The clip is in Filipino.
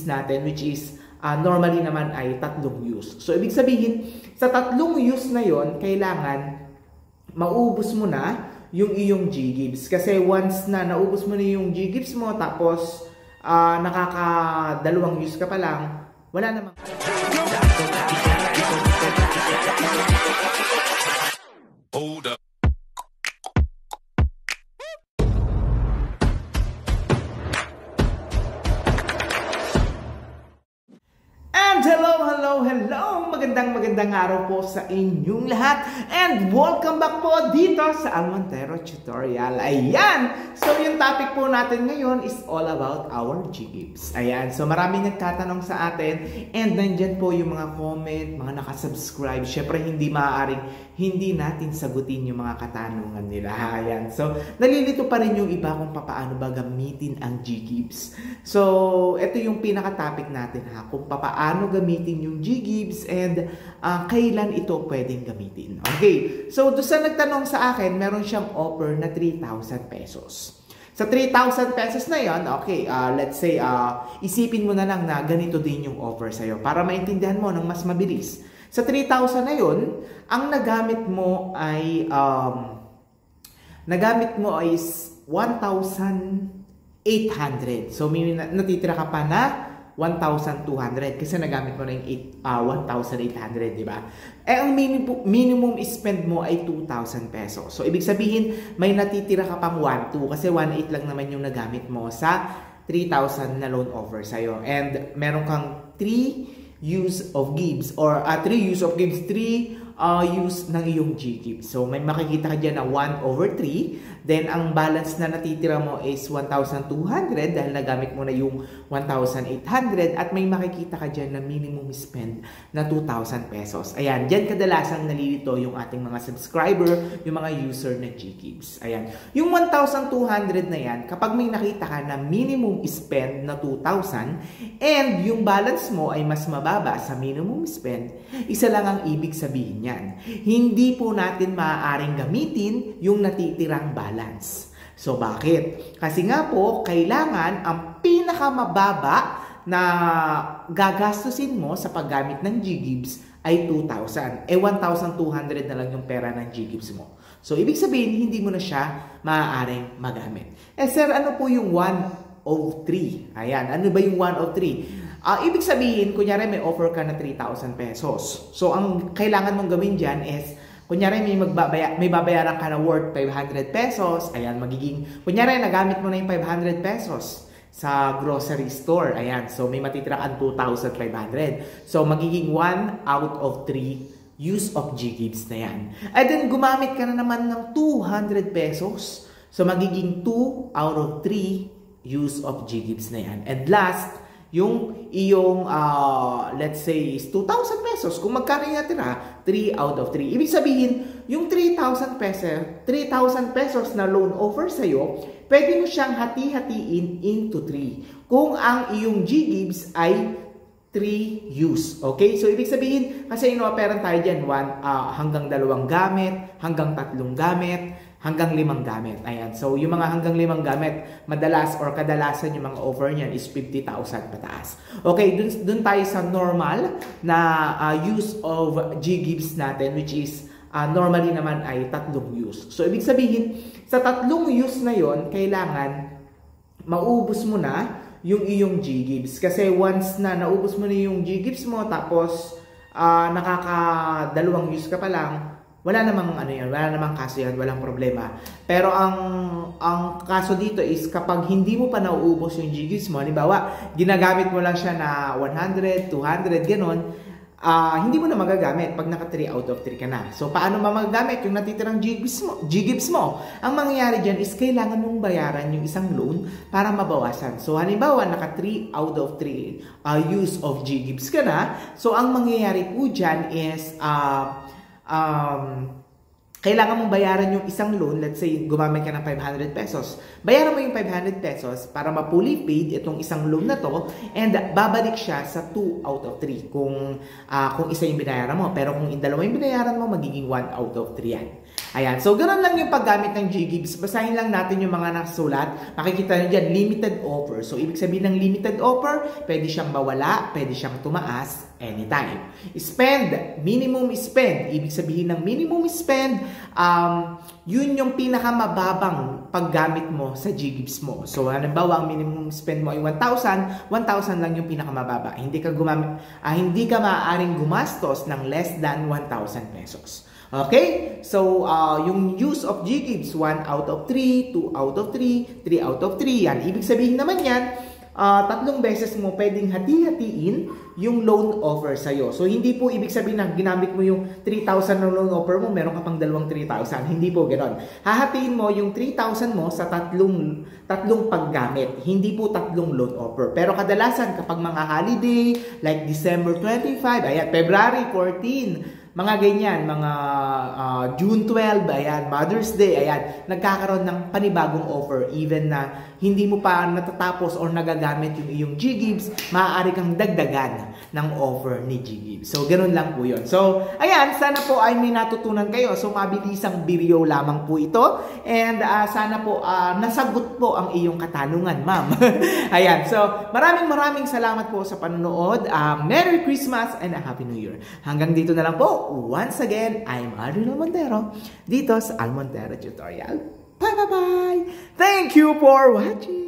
natin, which is normally naman ay 3 use. So ibig sabihin, sa 3 use na yon, kailangan maubos mo na yung iyong G-Gibbs. Kasi once na naubos mo na yung G-Gibbs mo, tapos nakaka-2 use ka pa lang, wala namang... Hold up. Hello! Magandang araw po sa inyong lahat and welcome back po dito sa Al Montero Tutorial. Ayan! So yung topic po natin ngayon is all about our G-Gibbs. Ayan, so maraming nagtatanong sa atin and nandyan po yung mga comment, mga nakasubscribe. Syempre hindi maaaring hindi natin sagutin yung mga katanungan nila. Ayan, so nalilito pa rin yung iba kung paano ba gamitin ang G-Gibbs. So ito yung pinaka-topic natin ha, kung paano gamitin yung G-Gibbs and kailan ito pwedeng gamitin. Okay, so doon sa nagtanong sa akin, meron siyang offer na 3,000 pesos. Sa 3,000 pesos na yon, okay, let's say, isipin mo na lang na ganito din yung offer sa'yo para maintindihan mo ng mas mabilis. Sa 3,000 na yon, ang nagamit mo ay 1,800. So, may natitira ka pa na 1,200 kasi nagamit mo na yung 1,800, di ba? Eh, ang minimum spend mo ay 2,000 pesos. So, ibig sabihin, may natitira ka pang 1,200 kasi 1,800 lang naman yung nagamit mo sa 3,000 na loan offer sa'yo. And meron kang 3 use of Gibbs or 3 use ng iyong G-Gibbs. So, may makikita ka dyan na 1/3. Then, ang balance na natitira mo is 1,200 dahil nagamit mo na yung 1,800 at may makikita ka dyan na minimum spend na 2,000 pesos. Ayan, dyan kadalasang nalilito yung ating mga subscriber, yung mga user na G-Gibbs. Ayan, yung 1,200 na yan, kapag may nakita ka na minimum spend na 2,000 and yung balance mo ay mas mababa sa minimum spend, isa lang ang ibig sabihin yan. Hindi po natin maaaring gamitin yung natitirang balance. So, bakit? Kasi nga po, kailangan ang pinakamababa na gagastusin mo sa paggamit ng G-Gibbs ay 2,000. 1,200 na lang yung pera ng G-Gibbs mo. So, ibig sabihin, hindi mo na siya maaaring magamit. Sir, ano po yung 1/3? Ayan, ano ba yung 1/3? Ibig sabihin, kunyari may offer ka na 3,000 pesos. So, ang kailangan mong gawin dyan is, kunyari may babayaran ka na worth 500 pesos. Ayan, kunyari nagamit mo na yung 500 pesos sa grocery store. Ayan, so may matitira kang 2,500. So, magiging 1/3 use of G-Gibbs na yan. And then, gumamit ka na naman ng 200 pesos. So, magiging 2/3 use of G-Gibbs na yan. And last, yung iyong, let's say, is 2,000 pesos. Kung magkano yung natira, 3/3. Ibig sabihin, yung 3,000 pesos na loan offer sa'yo, pwede mo siyang hati-hatiin into 3. Kung ang iyong G-Gibbs ay 3 use. Okay? So, ibig sabihin, kasi ino-offeran tayo dyan, hanggang 2 gamit, hanggang 3 gamit, hanggang 5 gamit. Ayan. So, yung mga hanggang 5 gamit, madalas or kadalasan yung mga offer niyan is 50,000 pataas. Okay, dun tayo sa normal na use of G-Gibbs natin, which is normally naman ay 3 use. So, ibig sabihin, sa 3 use na yon, kailangan maubos mo na yung iyong G-Gibbs. Kasi once na naubos mo na yung G-Gibbs mo, tapos nakaka-2 use ka pa lang, wala namang wala namang kaso yan, walang problema. Pero ang kaso dito is kapag hindi mo pa nauubos yung G-Gibbs mo, halimbawa, ginagamit mo lang siya na 100, 200, ganon, hindi mo na magagamit pag naka 3/3 ka na. So, paano magagamit yung natitirang G-Gibbs mo? Ang mangyayari dyan is kailangan mong bayaran yung isang loan para mabawasan. So, halimbawa, naka 3/3 use of G-Gibbs ka na. So, ang mangyayari po dyan is kailangan mong bayaran yung isang loan. Let's say, gumamit ka ng 500 pesos. Bayaran mo yung 500 pesos para ma-fully paid itong isang loan na to and babalik siya sa 2/3 kung isa yung binayaran mo. Pero kung dalawa yung binayaran mo, magiging 1/3 yan. Ayan, so ganoon lang yung paggamit ng Ggigs. Basahin lang natin yung mga nakasulat. Makikita nyo dyan, limited offer. So, ibig sabihin ng limited offer, pwede siyang mawala, pwede siyang tumaas anytime. Spend, minimum spend. Ibig sabihin ng minimum spend, yun yung pinakamababang paggamit mo sa Ggigs mo. So, halimbawa, ang minimum spend mo ay 1,000, 1,000 lang yung pinakamababa. Hindi ka maaaring gumastos ng less than 1,000 pesos. Okay? So, yung use of Ggigs, 1 out of 3, 2 out of 3, 3 out of 3. Yan. Ibig sabihin naman yan, 3 beses mo pwedeng hati-hatiin yung loan offer sa'yo. So, hindi po ibig sabihin na ginamit mo yung 3,000 na loan offer mo, meron ka pang dalawang 3,000. Hindi po ganoon. Hahatiin mo yung 3,000 mo sa tatlong paggamit. Hindi po 3 loan offer. Pero kadalasan kapag mga holiday, like December 25, ayan, February 14, mga ganyan, mga June 12, ayan, Mother's Day, ayan, nagkakaroon ng panibagong offer. Even na hindi mo pa natatapos or nagagamit yung iyong Ggigs, maaari kang dagdagan ng offer ni Ggigs. So, ganun lang po yun. So, ayan, sana po ay may natutunan kayo. So, mabilisang video lamang po ito. And sana po nasagot po ang iyong katanungan, ma'am. Ayan, so, maraming salamat po sa panonood. Merry Christmas and a Happy New Year. Hanggang dito na lang po. Once again, I'm Adrian Almontero dito sa Almontero Tutorial. Bye! Thank you for watching!